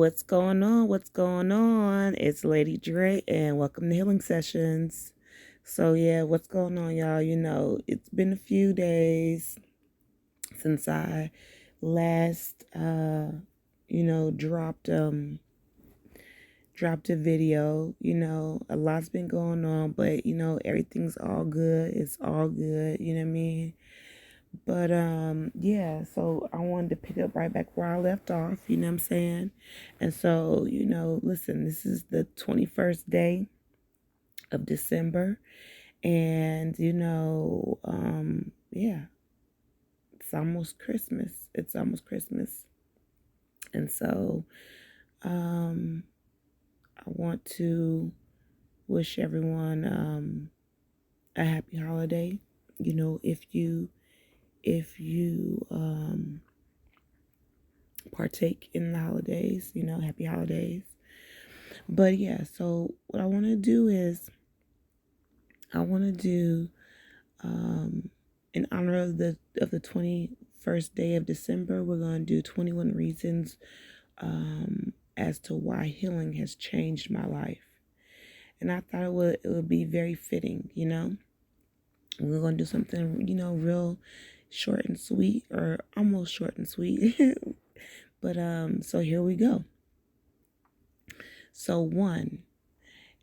What's going on? What's going on? It's Lady Dre, and welcome to Healing Sessions. So, yeah, what's going on, y'all? It's been a few days since I last, dropped a video. A lot's been going on, but, everything's all good. It's all good. You know what I mean? But yeah, so I wanted to pick up right back where I left off, you know what I'm saying? And so, listen, this is the 21st day of December, and yeah, it's almost Christmas. It's almost Christmas. And so I want to wish everyone a happy holiday. If you partake in the holidays, happy holidays. But yeah, so what I want to do is I want to do in honor of the 21st day of December, we're going to do 21 reasons as to why healing has changed my life. And I thought it would be very fitting, We're going to do something, real short and sweet, or almost short and sweet. But so here we go. So one,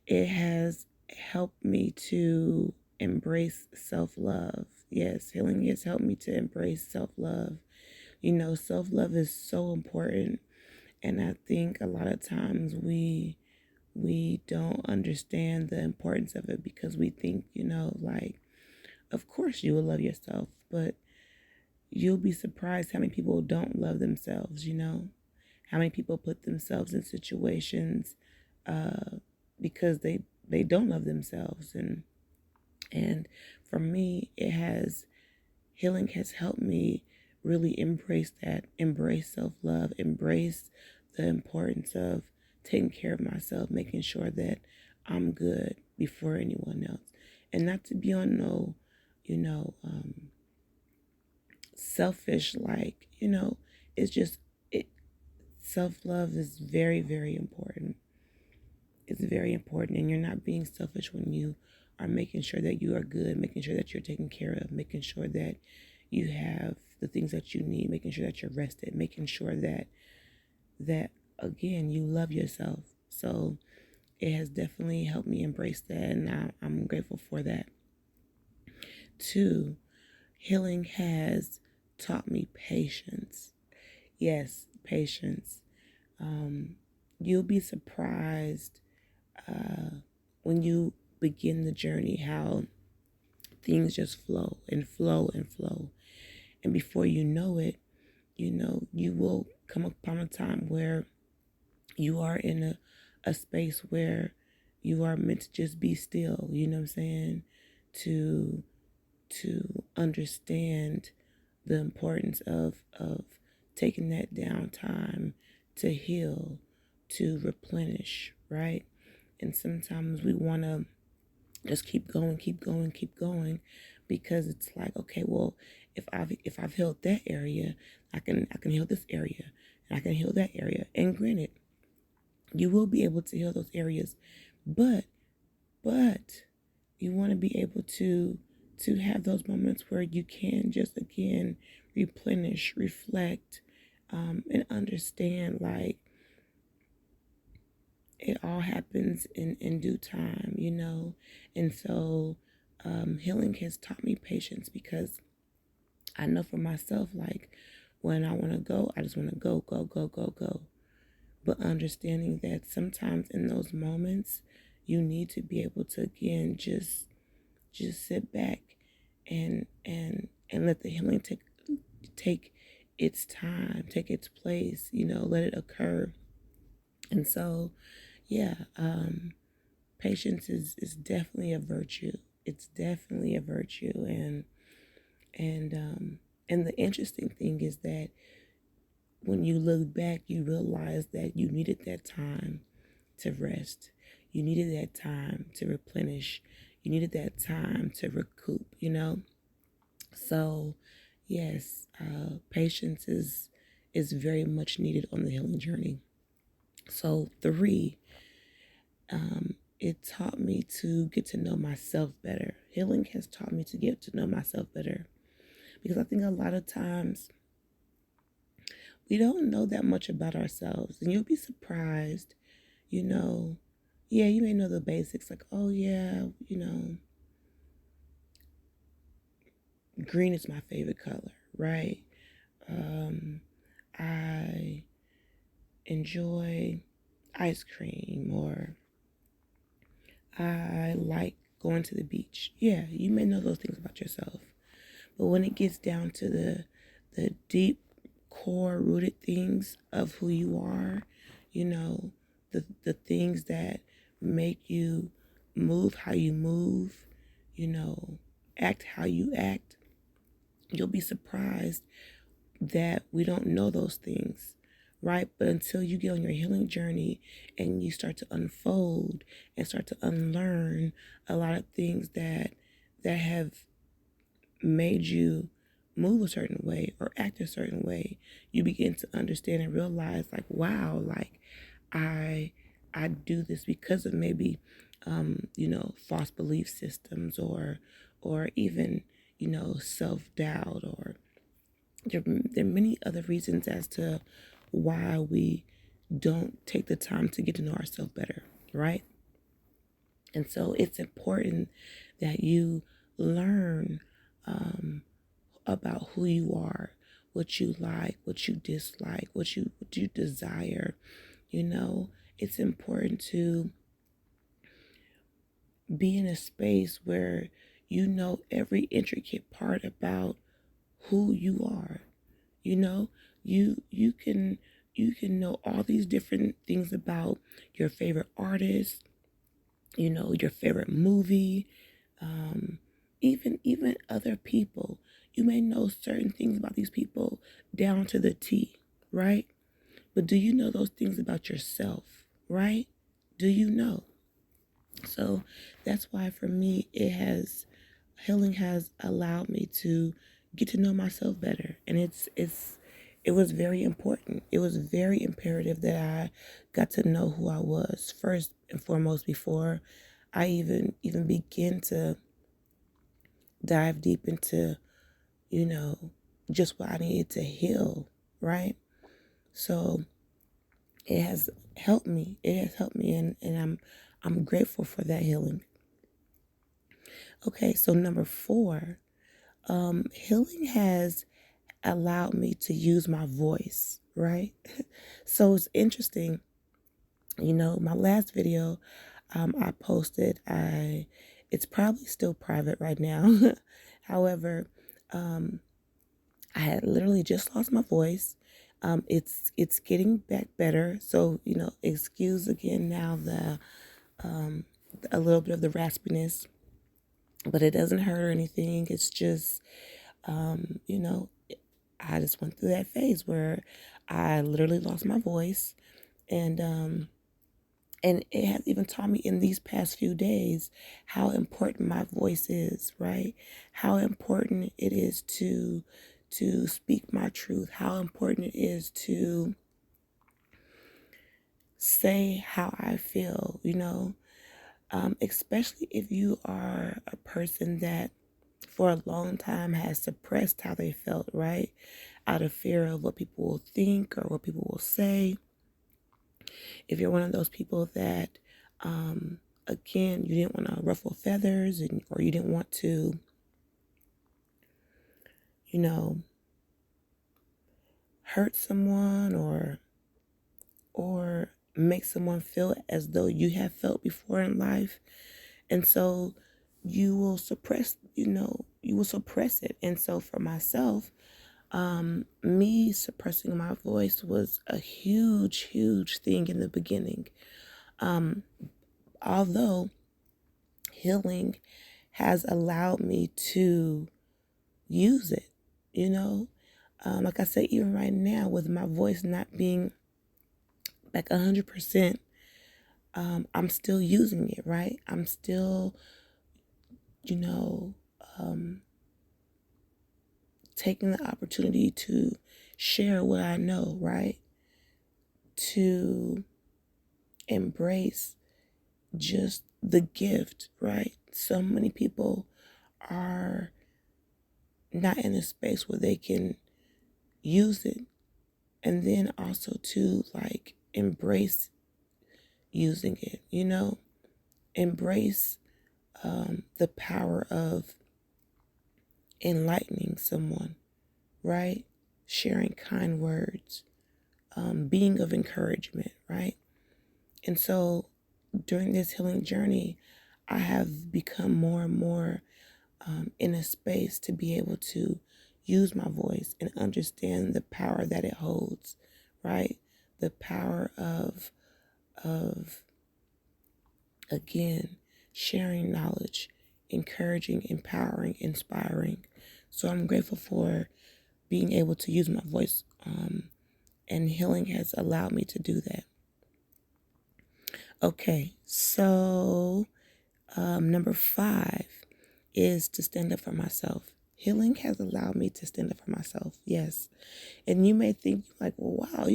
it has helped me to embrace self-love. Yes, healing has helped me to embrace self-love. Self-love is so important, and I think a lot of times we don't understand the importance of it because we think, like, of course you will love yourself, but you'll be surprised how many people don't love themselves, how many people put themselves in situations because they don't love themselves. And for me, healing has helped me really embrace self-love, embrace the importance of taking care of myself, making sure that I'm good before anyone else, and not to be on no, selfish, like, it's just it. Self-love is very, very important. It's very important, and you're not being selfish when you are making sure that you are good, making sure that you're taken care of, making sure that you have the things that you need, making sure that you're rested, making sure that again you love yourself. So it has definitely helped me embrace that, and I'm grateful for that. Two, healing has taught me patience. Yes, patience. You'll be surprised when you begin the journey how things just flow and flow and flow. And before you know it, you will come upon a time where you are in a space where you are meant to just be still, you know what I'm saying? To understand the importance of taking that downtime to heal, to replenish, right? And sometimes we want to just keep going, keep going, keep going, because it's like, okay, well, if I've healed that area, I can heal this area, and I can heal that area. And granted, you will be able to heal those areas, but you want to be able to have those moments where you can just again replenish, reflect, and understand, like, it all happens in due time, And so healing has taught me patience, because I know for myself, like, when I want to go, I just want to go, go, go, go, go. But understanding that sometimes in those moments, you need to be able to again just sit back and let the healing take its time, take its place, let it occur. And so, yeah, patience is definitely a virtue. It's definitely a virtue, and the interesting thing is that when you look back, you realize that you needed that time to rest. You needed that time to replenish. You needed that time to recoup, So, yes, patience is very much needed on the healing journey. So 3, it taught me to get to know myself better. Healing has taught me to get to know myself better, because I think a lot of times we don't know that much about ourselves, and you'll be surprised, you know. Yeah, you may know the basics, like, oh yeah, green is my favorite color, right? I enjoy ice cream, or I like going to the beach. Yeah, you may know those things about yourself. But when it gets down to the deep core rooted things of who you are, the things that make you move how you move, act how you act, you'll be surprised that we don't know those things, right? But until you get on your healing journey and you start to unfold and start to unlearn a lot of things that have made you move a certain way or act a certain way, you begin to understand and realize, like, wow, like I I do this because of maybe false belief systems, or even self-doubt, or there are many other reasons as to why we don't take the time to get to know ourselves better, right? And so it's important that you learn about who you are, what you like, what you dislike, what you desire. It's important to be in a space where you know every intricate part about who you are. You know, you can know all these different things about your favorite artist, your favorite movie, even other people. You may know certain things about these people down to the T, right? But do you know those things about yourself, right? Do you know? So that's why for me healing has allowed me to get to know myself better. And it was very important. It was very imperative that I got to know who I was first and foremost before I even begin to dive deep into, you know, just what I needed to heal, right? So it has helped me. It has helped me, and I'm grateful for that healing. Okay, so number 4, healing has allowed me to use my voice, right? So it's interesting, my last video I posted, it's probably still private right now. However, I had literally just lost my voice. It's getting back better. So, excuse again now a little bit of the raspiness, but it doesn't hurt or anything. It's just, I just went through that phase where I literally lost my voice, and it has even taught me in these past few days how important my voice is, right? How important it is to speak my truth, how important it is to say how I feel, especially if you are a person that for a long time has suppressed how they felt, right? Out of fear of what people will think or what people will say. If you're one of those people that, again, you didn't want to ruffle feathers, or you didn't want to, hurt someone, or make someone feel as though you have felt before in life. And so you will suppress, it. And so for myself, me suppressing my voice was a huge, huge thing in the beginning. Although healing has allowed me to use it, like I said, even right now with my voice not being like 100%, I'm still using it, right? I'm still, you know, taking the opportunity to share what I know, right? To embrace just the gift, right? So many people are not in a space where they can use it, and then also to like embrace using it, embrace the power of enlightening someone, right? Sharing kind words, being of encouragement, right? And so during this healing journey, I have become more and more in a space to be able to use my voice and understand the power that it holds, right? The power of again, sharing knowledge, encouraging, empowering, inspiring. So I'm grateful for being able to use my voice, and healing has allowed me to do that. Okay, so number 5 is to stand up for myself. Healing has allowed me to stand up for myself, yes. And you may think, like, well, wow,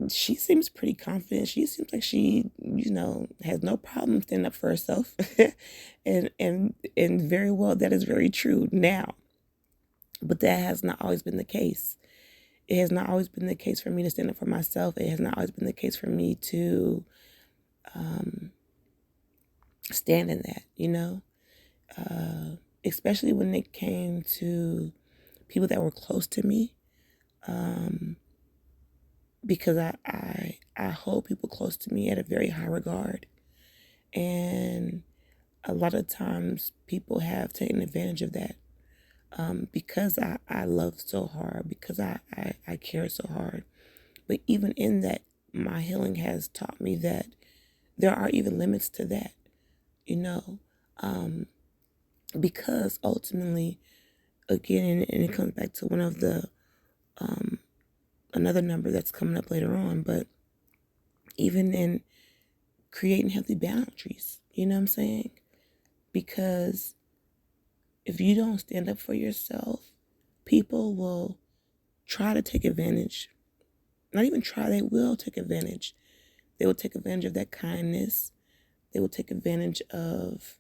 she seems pretty confident. She seems like she, has no problem standing up for herself. and very well, that is very true now. But that has not always been the case. It has not always been the case for me to stand up for myself. It has not always been the case for me to stand in that, especially when it came to people that were close to me. Because I hold people close to me at a very high regard. And a lot of times people have taken advantage of that, because I love so hard, because I care so hard. But even in that, my healing has taught me that there are even limits to that, because ultimately, again, and it comes back to one of the, another number that's coming up later on, but even in creating healthy boundaries, you know what I'm saying? Because if you don't stand up for yourself, people will try to take advantage. Not even try, they will take advantage. They will take advantage of that kindness. They will take advantage of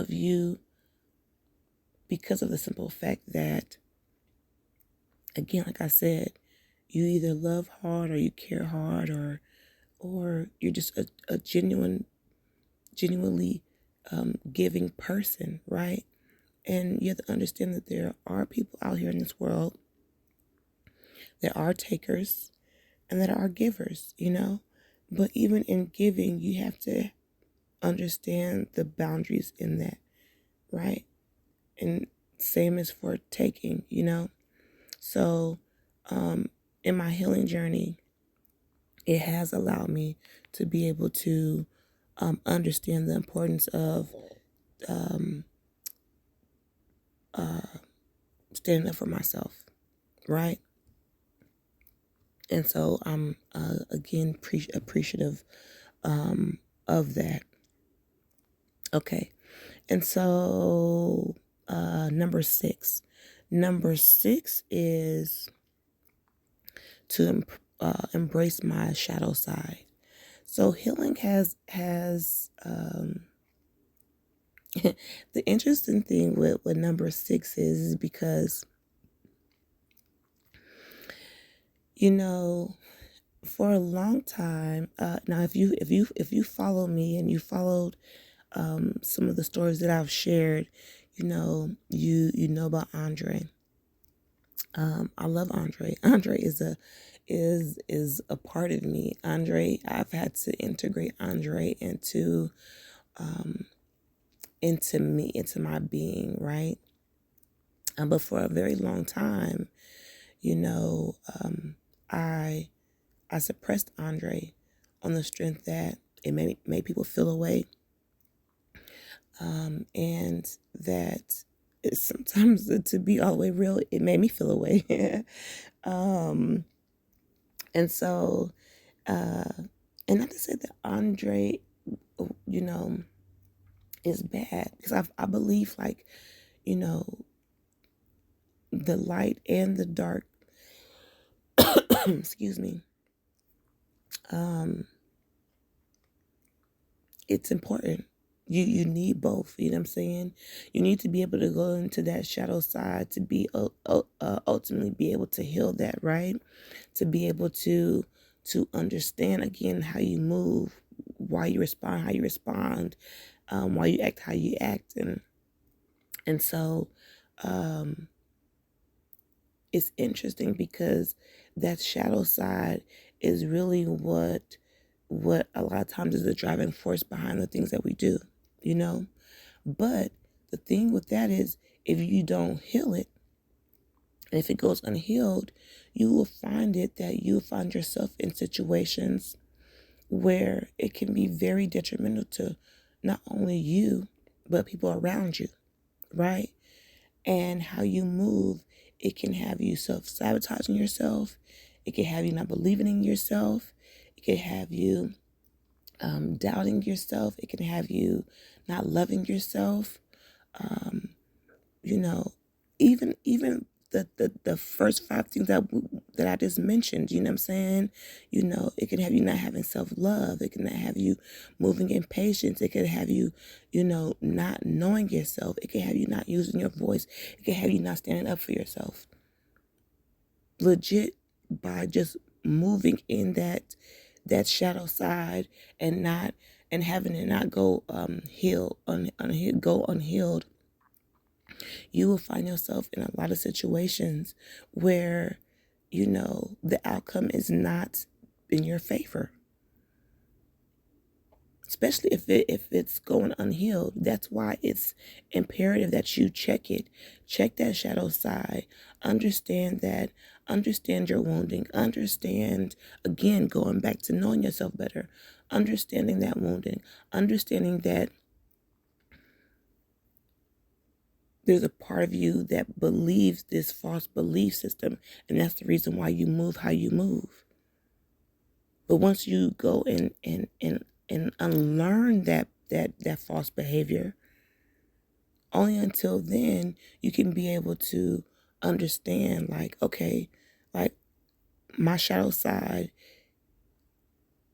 you because of the simple fact that, again, like I said, you either love hard or you care hard, or you're just a genuinely giving person, right? And you have to understand that there are people out here in this world that are takers and that are givers, But even in giving, you have to understand the boundaries in that, right? And same as for taking, So in my healing journey, it has allowed me to be able to understand the importance of standing up for myself, right? And so I'm, again, appreciative of that. Okay. And so number 6. Number 6 is to embrace my shadow side. So healing has the interesting thing with number 6 is because, for a long time, now if you follow me and you followed some of the stories that I've shared, you know about Andre. I love Andre. Andre is a part of me. Andre, I've had to integrate Andre into me, into my being, right? But for a very long time, I suppressed Andre on the strength that it made people feel away, and that sometimes, to be all the way real, it made me feel away. And so, and not to say that Andre, is bad, because I believe, like, the light and the dark, excuse me, it's important. You need both. You know what I'm saying? You need to be able to go into that shadow side to be ultimately be able to heal that, right? To be able to understand again how you move, why you respond, how you respond, why you act, how you act, and so it's interesting because that shadow side is really what a lot of times is the driving force behind the things that we do, you know? But the thing with that is if you don't heal it, and if it goes unhealed, you will find it that you'll find yourself in situations where it can be very detrimental to not only you, but people around you, right? And how you move, it can have you self-sabotaging yourself. It can have you not believing in yourself. It can have you doubting yourself. It can have you not loving yourself. You know, even the first five things that I just mentioned, you know what I'm saying? You know, it can have you not having self-love. It can have you moving in patience. It can have you, you know, not knowing yourself. It can have you not using your voice. It can have you not standing up for yourself. Legit, by just moving in that shadow side and having it not go go unhealed, you will find yourself in a lot of situations where, you know, the outcome is not in your favor. Especially if it's going unhealed. That's why it's imperative that you check it. Check that shadow side. Understand that. Understand your wounding. Understand, again, going back to knowing yourself better. Understanding that wounding. Understanding that there's a part of you that believes this false belief system, and that's the reason why you move how you move. But once you go and unlearn that false behavior, only until then you can be able to understand, like, okay, like my shadow side,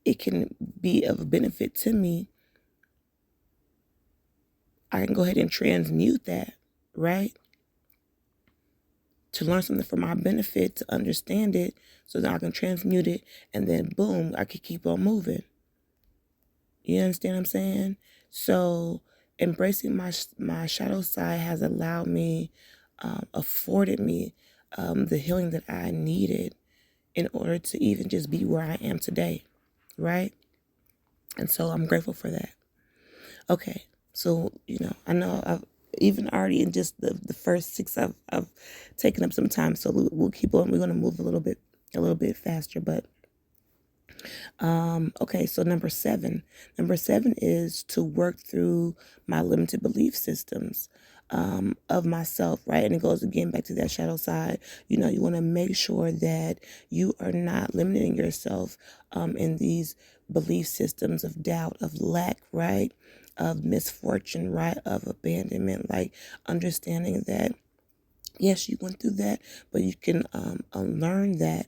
it can be of benefit to me. I can go ahead and transmute that, right? To learn something for my benefit, to understand it, so that I can transmute it, and then boom, I can keep on moving. You understand what I'm saying? So embracing my shadow side has allowed me, afforded me the healing that I needed in order to even just be where I am today, right? And so I'm grateful for that. Okay, so, you know, I know I've even already in just the first six, I've taken up some time, so we'll keep on. We're going to move a little bit faster, but okay, so number seven is to work through my limited belief systems of myself, right? And it goes again back to that shadow side. You know, you want to make sure that you are not limiting yourself in these belief systems of doubt, of lack, right? Of misfortune, right? Of abandonment, like understanding that, yes, you went through that, but you can unlearn that,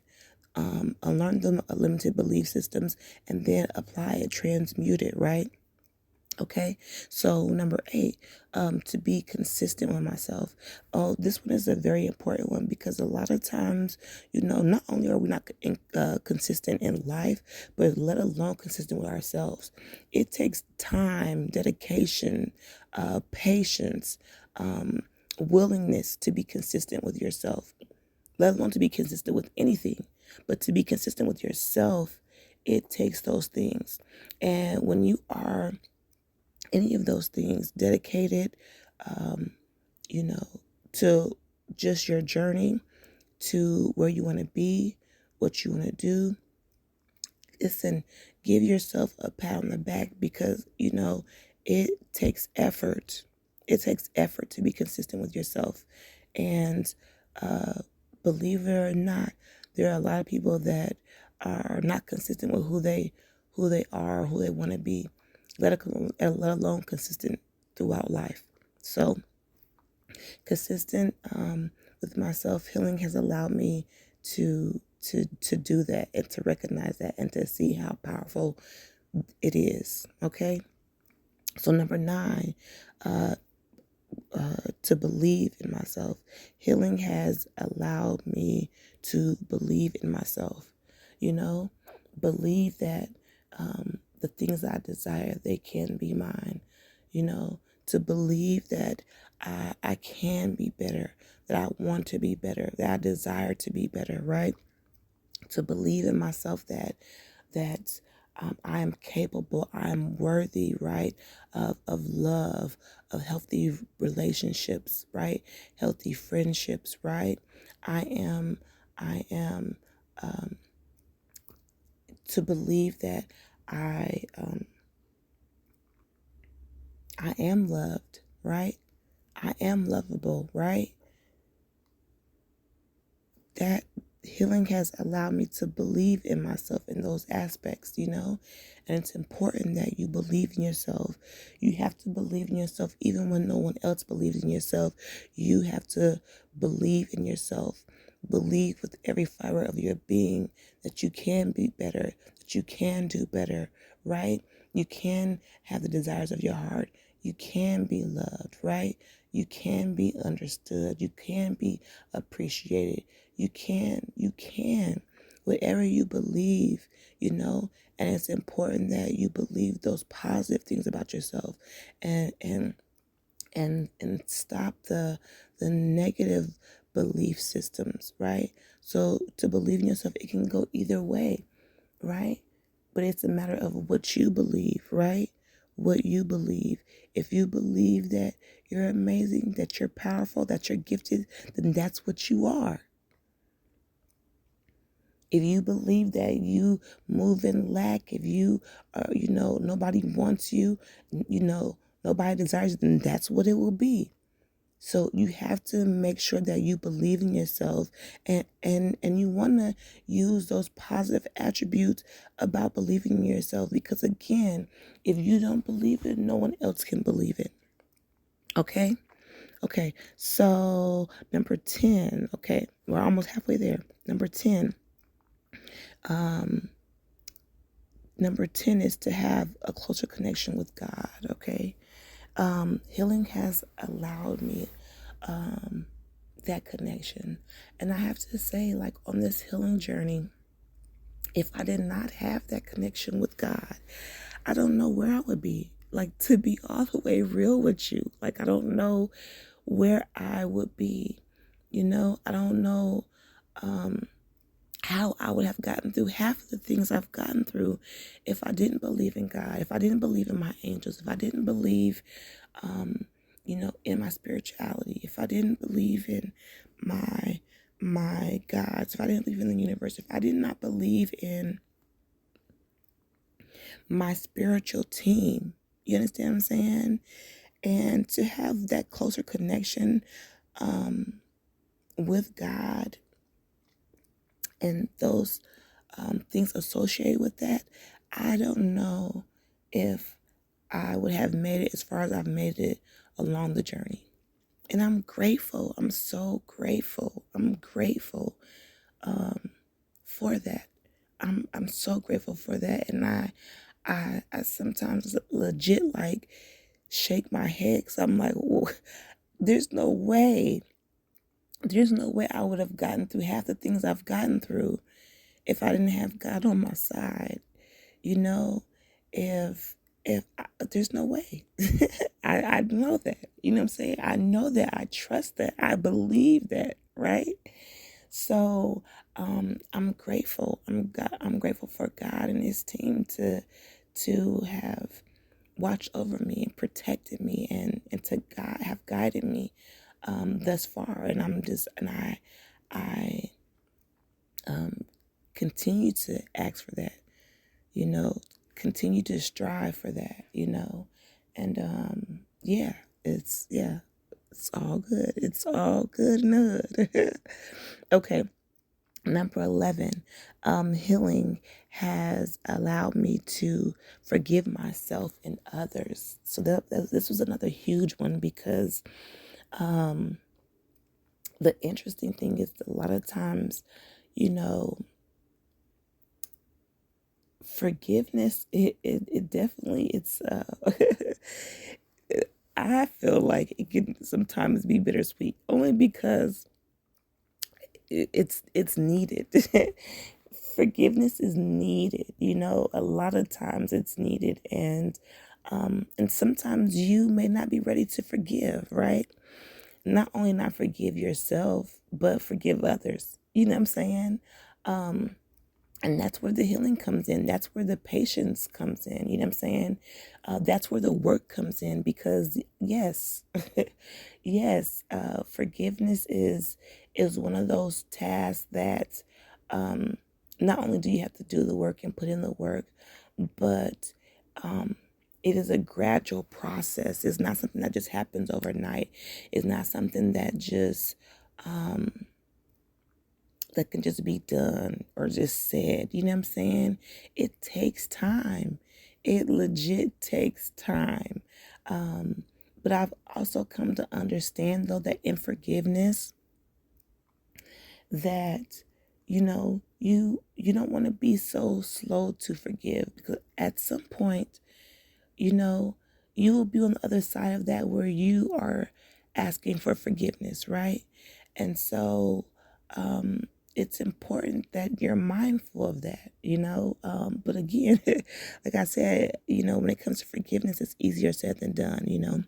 unlearn the limited belief systems, and then apply it, transmute it, right? Okay, so number 8, to be consistent with myself. Oh, this one is a very important one because a lot of times, you know, not only are we not consistent in life, but let alone consistent with ourselves. It takes time, dedication, patience, willingness to be consistent with yourself, let alone to be consistent with anything, but to be consistent with yourself, it takes those things. And when you are any of those things dedicated, you know, to just your journey, to where you want to be, what you want to do, listen, give yourself a pat on the back because, you know, it takes effort. It takes effort to be consistent with yourself. And believe it or not, there are a lot of people that are not consistent with who they are, who they want to be, let alone consistent throughout life. So consistent with my self healing has allowed me to to do that and to recognize that and to see how powerful it is. Okay. So number 9, to believe in myself. Healing has allowed me to believe in myself. Believe that the things I desire, they can be mine. To believe that I can be better, that I want to be better, that I desire to be better, right? To believe in myself that I am capable, I am worthy, right, of love, of healthy relationships, right, healthy friendships, right. I am to believe that I I am loved, right. I am lovable, right. That healing has allowed me to believe in myself in those aspects, and it's important that you believe in yourself. You have to believe in yourself even when no one else believes in yourself. You have to believe in yourself. Believe with every fiber of your being that you can be better, that you can do better, right? You can have the desires of your heart. You can be loved, right? You can be understood. You can be appreciated. You can. Whatever you believe, and it's important that you believe those positive things about yourself and stop the negative belief systems, right? So to believe in yourself, it can go either way, right? But it's a matter of what you believe, right? What you believe. If you believe that you're amazing, that you're powerful, that you're gifted, then that's what you are. If you believe that you move in lack, if you are, nobody wants you, nobody desires you, then that's what it will be. So you have to make sure that you believe in yourself and you want to use those positive attributes about believing in yourself, because again, if you don't believe it, no one else can believe it. Okay? Okay. So number 10, okay, we're almost halfway there. Number 10 is to have a closer connection with God. Okay. Healing has allowed me that connection. And I have to say, like, on this healing journey, if I did not have that connection with God, I don't know where I would be. Like, to be all the way real with you, like, I don't know where I would be. I don't know how I would have gotten through half of the things I've gotten through if I didn't believe in God, if I didn't believe in my angels, if I didn't believe, in my spirituality, if I didn't believe in my gods, if I didn't believe in the universe, if I did not believe in my spiritual team. You understand what I'm saying? And to have that closer connection with God and those things associated with that, I don't know if I would have made it as far as I've made it along the journey. And I'm grateful. I'm so grateful. I'm grateful for that. I'm so grateful for that. And I sometimes legit like shake my head because I'm like, whoa, there's no way. There's no way I would have gotten through half the things I've gotten through if I didn't have God on my side. There's no way. I know that. You know what I'm saying? I know that. I trust that. I believe that, right? So I'm grateful. I'm grateful for God and His team to have watched over me and protected me and to God have guided me thus far. And I continue to ask for that, continue to strive for that, and it's all good. It's all good and good. Okay. Number 11, healing has allowed me to forgive myself and others. So this was another huge one because the interesting thing is that a lot of times, forgiveness, it definitely, it's I feel like it can sometimes be bittersweet, only because it's needed. Forgiveness is needed, a lot of times it's needed. And sometimes you may not be ready to forgive, right? Not only not forgive yourself, but forgive others. You know what I'm saying? Um, and that's where the healing comes in. That's where the patience comes in. You know what I'm saying? That's where the work comes in, because yes, yes, forgiveness is one of those tasks that um, not only do you have to do the work and put in the work, but um, it is a gradual process. It's not something that just happens overnight. It's not something that just um, that can just be done or just said. You know what I'm saying? It takes time. It legit takes time. Um, but I've also come to understand, though, that in forgiveness, that you don't want to be so slow to forgive, because at some point, you know, you will be on the other side of that, where you are asking for forgiveness, right? And so it's important that you're mindful of that, But again, like I said, when it comes to forgiveness, it's easier said than done.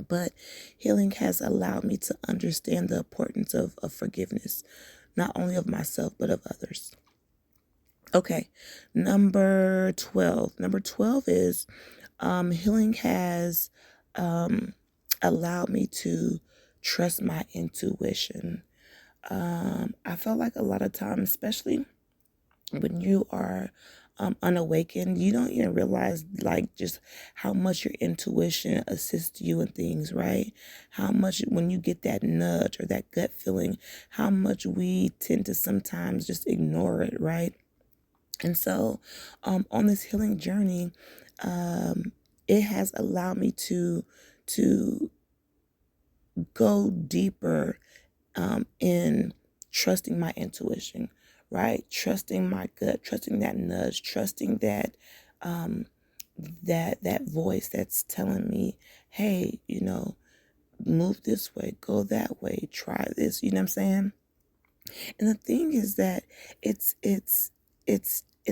But healing has allowed me to understand the importance of forgiveness, not only of myself, but of others. Okay, number 12. Number 12 is healing has allowed me to trust my intuition. I felt like a lot of times, especially when you are unawakened, you don't even realize, like, just how much your intuition assists you in things, right? How much, when you get that nudge or that gut feeling, how much we tend to sometimes just ignore it, right? And so on this healing journey, um, it has allowed me to go deeper in trusting my intuition, right? Trusting my gut, trusting that nudge, trusting um, that voice that's telling me, hey, move this way, go that way, try this. You know what I'm saying? And the thing is that it's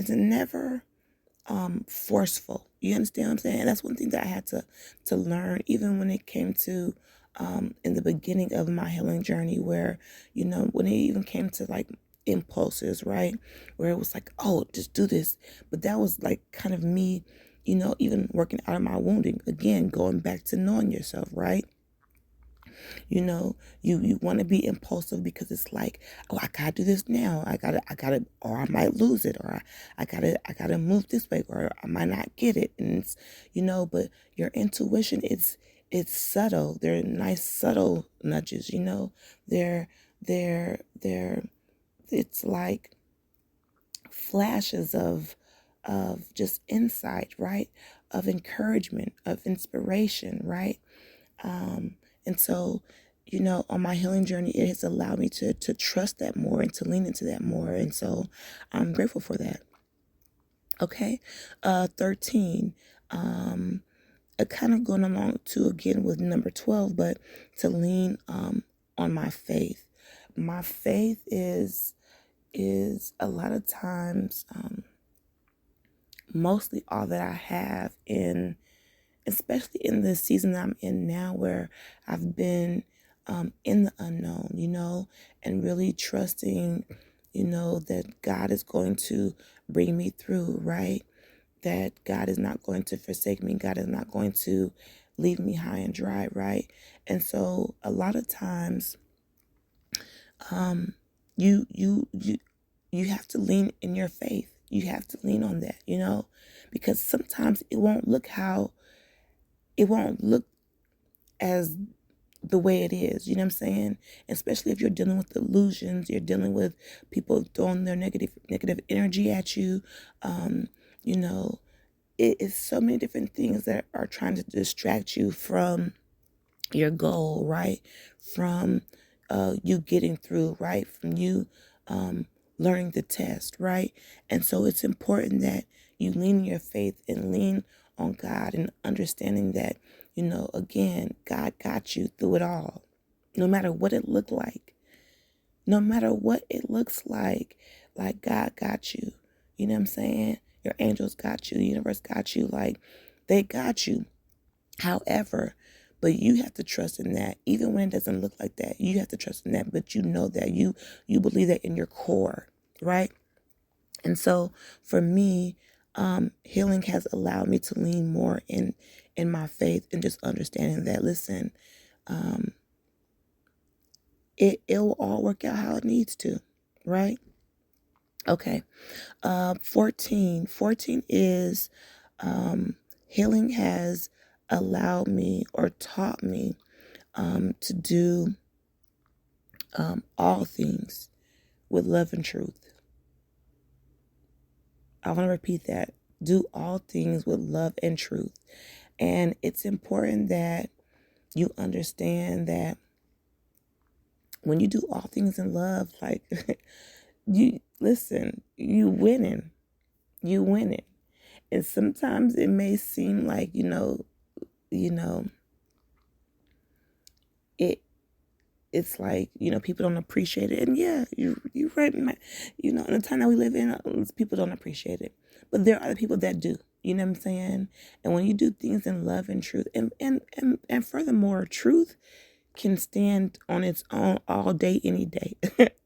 never forceful. You understand what I'm saying? That's one thing that I had to learn, even when it came to in the beginning of my healing journey, where when it even came to like impulses, right? Where it was like, oh, just do this. But that was like kind of me, even working out of my wounding, again, going back to knowing yourself, right? You want to be impulsive, because it's like, oh, I gotta do this now. I gotta, or I might lose it, or I gotta move this way, or I might not get it. And it's, but your intuition, it's subtle. They're nice, subtle nudges. They're it's like flashes of just insight, right? Of encouragement, of inspiration, right? Um, and so, on my healing journey, it has allowed me to trust that more and to lean into that more. And so I'm grateful for that. Okay. 13. Kind of going along to again with number 12, but to lean on my faith. My faith is a lot of times mostly all that I have, in especially in the season that I'm in now, where I've been in the unknown, and really trusting, that God is going to bring me through, right? That God is not going to forsake me. God is not going to leave me high and dry, right? And so a lot of times, um, you have to lean in your faith. You have to lean on that, because sometimes it won't look as the way it is, you know what I'm saying? Especially if you're dealing with illusions, you're dealing with people throwing their negative energy at you. Um, you know, it is so many different things that are trying to distract you from your goal, right? From you getting through, right? From you learning the test, right? And so it's important that you lean in your faith and lean on God, and understanding that, again, God got you through it all. No matter what it looked like. No matter what it looks like God got you. You know what I'm saying? Your angels got you. The universe got you. Like, they got you. However, but you have to trust in that. Even when it doesn't look like that, you have to trust in that. But you know that you believe that in your core, right? And so for me, healing has allowed me to lean more in my faith, and just understanding that, listen, it will all work out how it needs to, right? Okay. 14 is, healing has allowed me or taught me to do all things with love and truth. I want to repeat that. Do all things with love and truth. And it's important that you understand that when you do all things in love, like, you winning. You winning. And sometimes it may seem like, it's like, people don't appreciate it. And yeah, you're right. In the time that we live in, people don't appreciate it. But there are other people that do. You know what I'm saying? And when you do things in love and truth, and furthermore, truth can stand on its own all day, any day.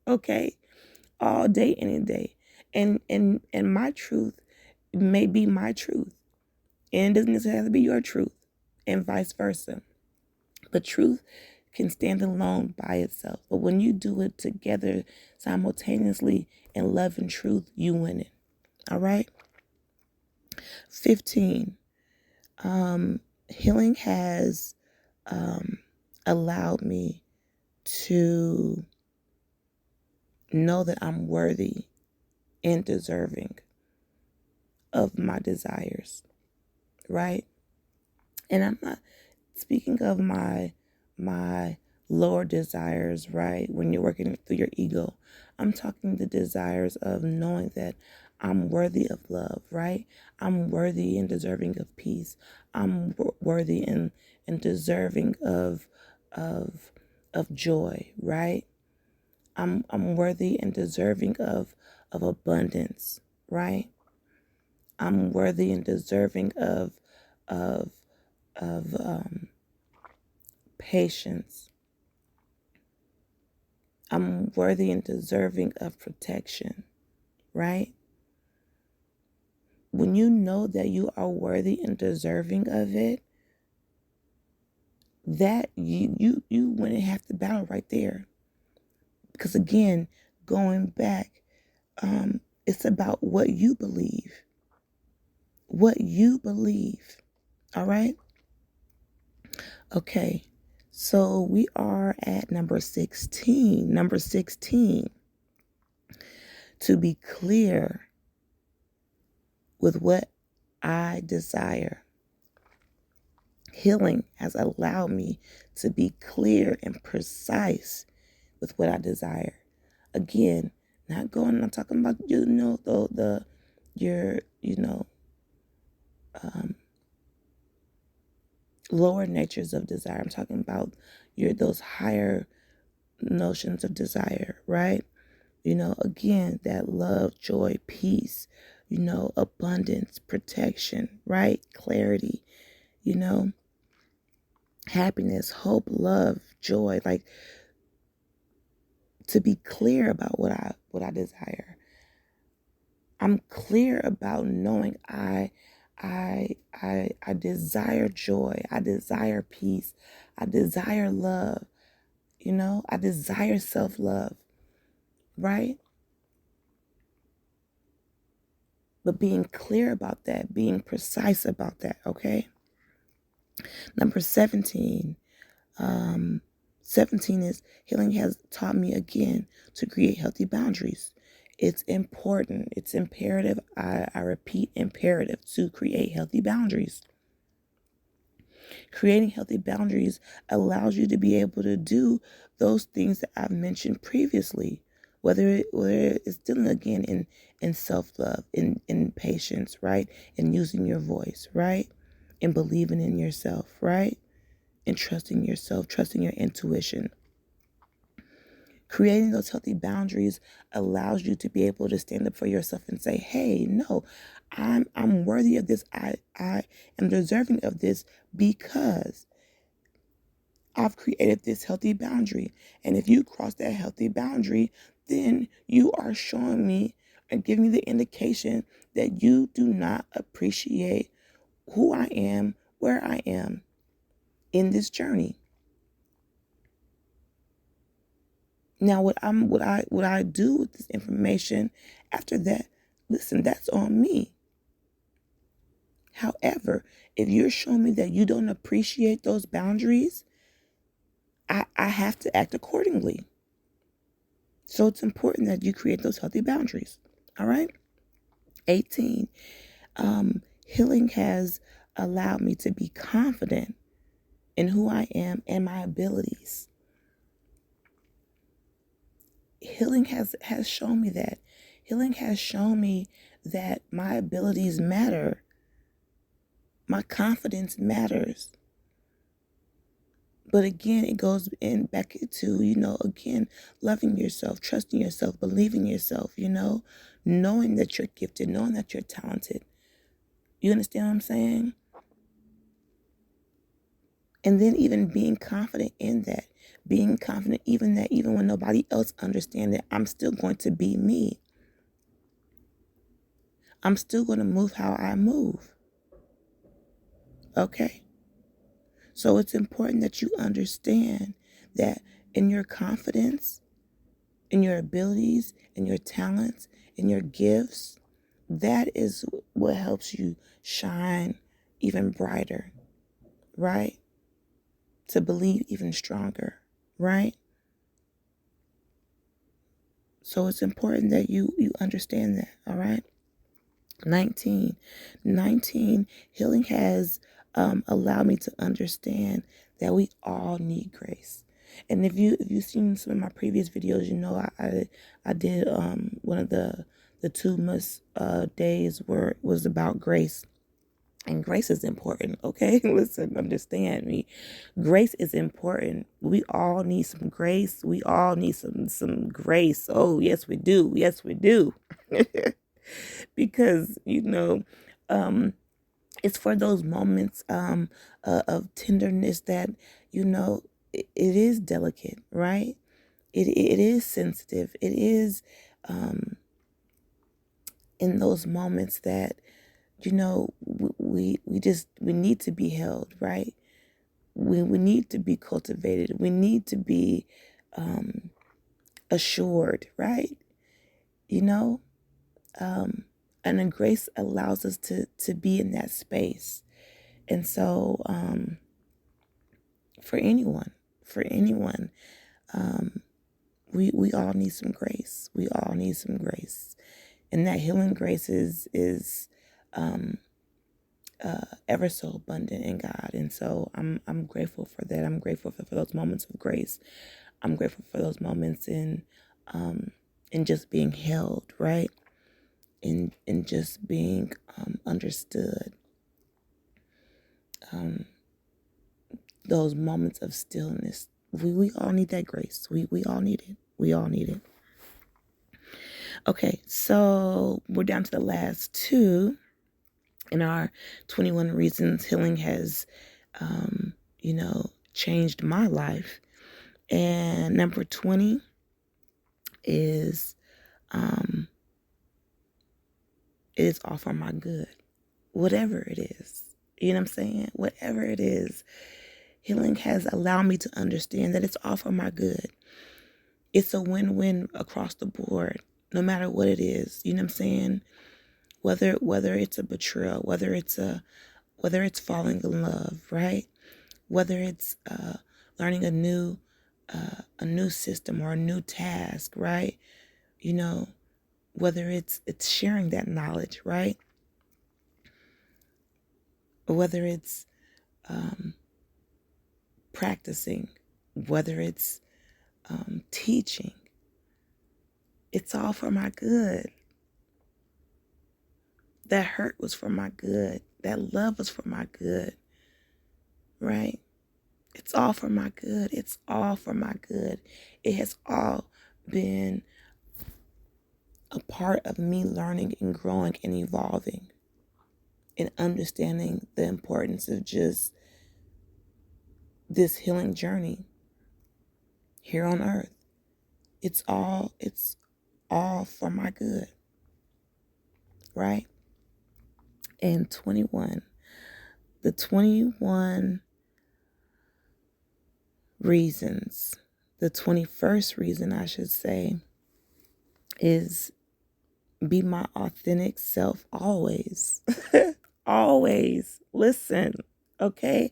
Okay? All day, any day. And my truth may be my truth. And it doesn't necessarily have to be your truth, and vice versa. But truth can stand alone by itself. But when you do it together simultaneously in love and truth, you win it. All right? 15. Healing has allowed me to know that I'm worthy and deserving of my desires. Right? And I'm not speaking of my lower desires, right? When you're working through your ego, I'm talking the desires of knowing that I'm worthy of love, right? I'm worthy and deserving of peace. I'm worthy and deserving of joy, right? I'm worthy and deserving of abundance, right? I'm worthy and deserving of patience. I'm worthy and deserving of protection, right? When you know that you are worthy and deserving of it, that you wouldn't have to battle right there. Because again, going back, it's about what you believe. What you believe. All right? Okay. So we are at number 16. Number 16. To be clear with what I desire. Healing has allowed me to be clear and precise with what I desire. Again, not talking about, your lower natures of desire. I'm talking about those higher notions of desire, right? Again, that love, joy, peace, abundance, protection, right? Clarity, happiness, hope, love, joy, like, to be clear about what I desire. I'm clear about knowing I desire joy. I desire peace. I desire love. I desire self-love, right? But being clear about that, being precise about that, okay? Number 17. 17 is healing has taught me again to create healthy boundaries. It's important. It's imperative. I repeat, imperative to create healthy boundaries. Creating healthy boundaries allows you to be able to do those things that I've mentioned previously whether it's dealing again in self-love, in patience, right? And using your voice, right? And believing in yourself, right? And trusting yourself, trusting your intuition. Creating those healthy boundaries allows you to be able to stand up for yourself and say, hey, no, I'm worthy of this. I am deserving of this because I've created this healthy boundary. And if you cross that healthy boundary, then you are showing me and giving me the indication that you do not appreciate who I am, where I am in this journey. Now, what I do with this information after that, listen, that's on me. However, if you're showing me that you don't appreciate those boundaries, I have to act accordingly. So it's important that you create those healthy boundaries. All right. 18. Healing has allowed me to be confident in who I am and my abilities. Healing has shown me that. Healing has shown me that my abilities matter. My confidence matters. But again, it goes in back to, again, loving yourself, trusting yourself, believing yourself, knowing that you're gifted, knowing that you're talented. You understand what I'm saying? And then even being confident in that, being confident even when nobody else understands it, I'm still going to be me. I'm still going to move how I move. Okay? So it's important that you understand that in your confidence, in your abilities, in your talents, in your gifts, that is what helps you shine even brighter, right? To believe even stronger, right? So it's important that you understand that, all right? 19, healing has allowed me to understand that we all need grace. And if you've seen some of my previous videos, I did one of the Tubemas days where it was about grace. And grace is important, okay? Listen, understand me. Grace is important. We all need some grace. We all need some grace. Oh, yes, we do. Yes, we do. Because, it's for those moments of tenderness that, it is delicate, right? It is sensitive. It is in those moments that, we need to be held, right? We need to be cultivated. We need to be assured, right? And then grace allows us to be in that space. And so for anyone, we all need some grace. We all need some grace. And that healing grace is ever so abundant in God. And so I'm grateful for that. I'm grateful for those moments of grace. I'm grateful for those moments in just being held, right? In just being understood. Those moments of stillness. We all need that grace. We all need it. We all need it. Okay, so we're down to the last two in our 21 reasons healing has, changed my life. And number 20 is, it is all for my good. Whatever it is, you know what I'm saying? Whatever it is, healing has allowed me to understand that it's all for my good. It's a win-win across the board, no matter what it is. You know what I'm saying? Whether it's a betrayal, whether it's falling in love, right? Whether it's learning a new system or a new task, right? Whether it's sharing that knowledge, right? Or whether it's practicing, whether it's teaching, It's all for my good. That hurt was for my good. That love was for my good. Right? It's all for my good. It's all for my good. It has all been a part of me learning and growing and evolving and understanding the importance of just this healing journey here on earth. It's all for my good. Right? And 21. The 21 reasons, the 21st reason I should say, is be my authentic self always. Always. Listen, okay?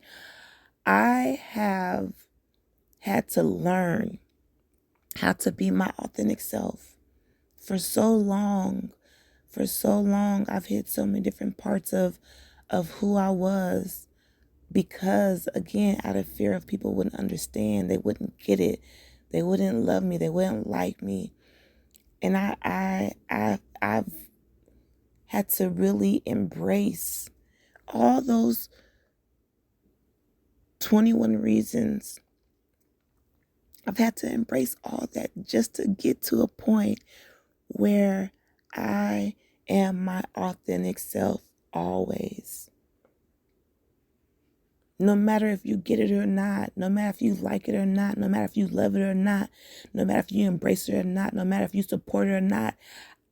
I have had to learn how to be my authentic self for so long. For so long, I've hit so many different parts of who I was because, again, out of fear of people wouldn't understand. They wouldn't get it. They wouldn't love me. They wouldn't like me. And I've had to really embrace all those 21 reasons. I've had to embrace all that just to get to a point where I am my authentic self always. No matter if you get it or not, no matter if you like it or not, no matter if you love it or not, no matter if you embrace it or not, no matter if you support it or not,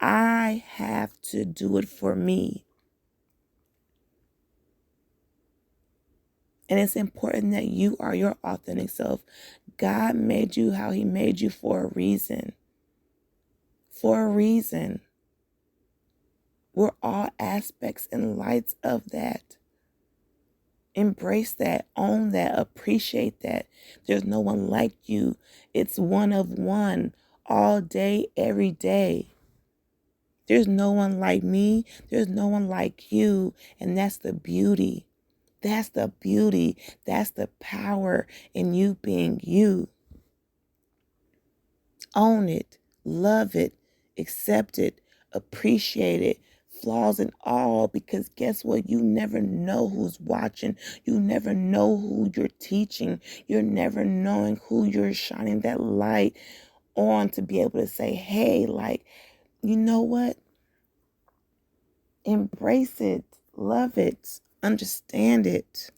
I have to do it for me. And it's important that you are your authentic self. God made you how he made you for a reason. For a reason. We're all aspects and lights of that. Embrace that, own that, appreciate that. There's no one like you. It's one of one all day, every day. There's no one like me. There's no one like you. And that's the beauty. That's the beauty. That's the power in you being you. Own it. Love it. Accept it. Appreciate it. Flaws and all, because guess what? You never know who's watching. You never know who you're teaching. You're never knowing who you're shining that light on to be able to say, hey, like, you know what? Embrace it. Love it. Understand it.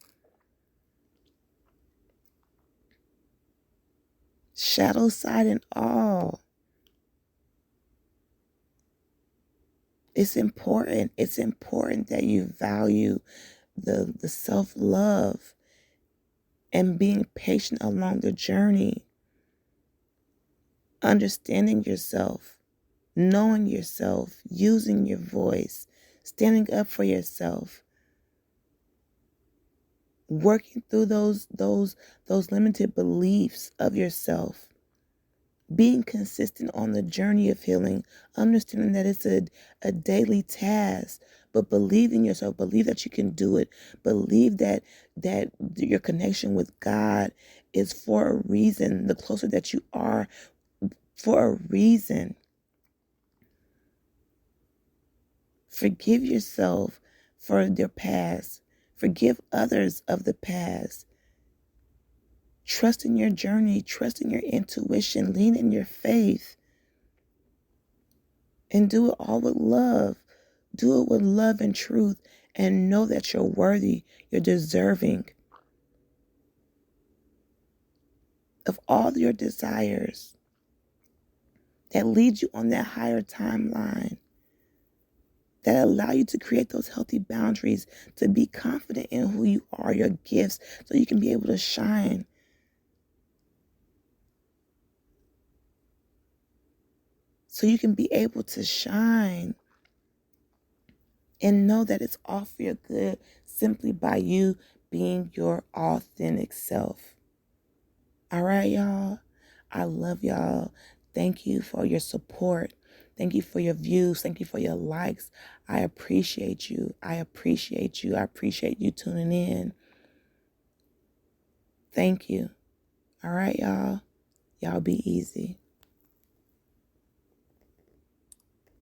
Shadow side and all. It's important. It's important that you value the self-love and being patient along the journey. Understanding yourself, knowing yourself, using your voice, standing up for yourself, working through those limited beliefs of yourself, being consistent on the journey of healing, understanding that it's a daily task, but believe in yourself, believe that you can do it, believe that your connection with God is for a reason, the closer that you are for a reason. Forgive yourself for your past. Forgive others of the past. Trust in your journey. Trust in your intuition. Lean in your faith. And do it all with love. Do it with love and truth. And know that you're worthy. You're deserving of all your desires that lead you on that higher timeline, that allow you to create those healthy boundaries, to be confident in who you are, your gifts, so you can be able to shine. So you can be able to shine and know that it's all for your good simply by you being your authentic self. All right, y'all. I love y'all. Thank you for your support. Thank you for your views. Thank you for your likes. I appreciate you. I appreciate you. I appreciate you tuning in. Thank you. All right, y'all. Y'all be easy.